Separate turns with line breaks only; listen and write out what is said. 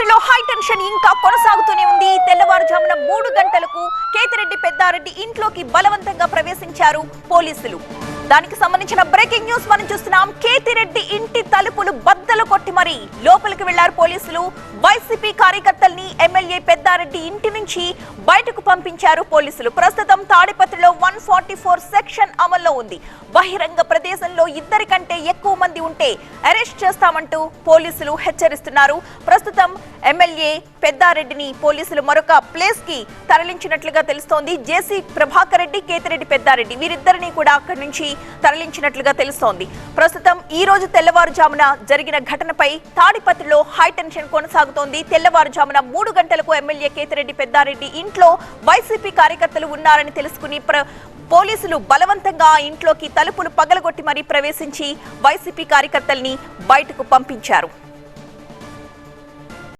తాడిపత్రిలో high tension ఇంకా కొనసాగుతూనే ఉంది. తెల్లవారుజామున 3 గంటలకు కేతిరెడ్డి పెద్దారెడ్డి ఇంట్లోకి బలవంతంగా ప్రవేశించారు పోలీసులు. దానికి సంబంధించిన బ్రేకింగ్ న్యూస్ మనం చూస్తున్నాం. కేతిరెడ్డి ఇంటి తలుపులు బద్దలు కొట్టి మరి లోపలికి వెళ్లారు పోలీసులు. వైసీపీ కార్యకర్తల్ని ఎమ్మెల్యే పెద్దారెడ్డి ఇంటి నుంచి బయటకు పంపించారు పోలీసులు. ప్రస్తుతం తాడిపత్రిలో 144 సెక్షన్ అమల్లో ఉంది. బహిరంగ ప్రదేశంలో 2 కంటే ఎక్కువ మంది ఉంటే అరెస్ట్ చేస్తామంటూ పోలీసులు హెచ్చరిస్తున్నారు. ప్రస్తుతం ఎమ్మెల్యే పెద్దారెడ్డిని పోలీసులు మరొక ప్లేస్ కి తరలించినట్లుగా తెలుస్తోంది. జేసీ ప్రభాకర్ రెడ్డి, కేతిరెడ్డి పెద్దారెడ్డి వీరిద్దరిని కూడా అక్కడి నుంచి తరలించినట్లుగా తెలుస్తోంది. ప్రస్తుతం ఈ రోజు తెల్లవారుజామున జరిగిన ఘటనపై తాడిపత్రిలో హై టెన్షన్ కొనసాగుతోంది. తెల్లవారుజామున 3 గంటలకు ఎమ్మెల్యే కేతిరెడ్డి పెద్దారెడ్డి ఇంట్లో వైసీపీ కార్యకర్తలు ఉన్నారని తెలుసుకుని పోలీసులు బలవంతంగా ఇంట్లోకి తలుపులు పగలగొట్టి మరీ ప్రవేశించి వైసీపీ కార్యకర్తల్ని బయటకు పంపించారు.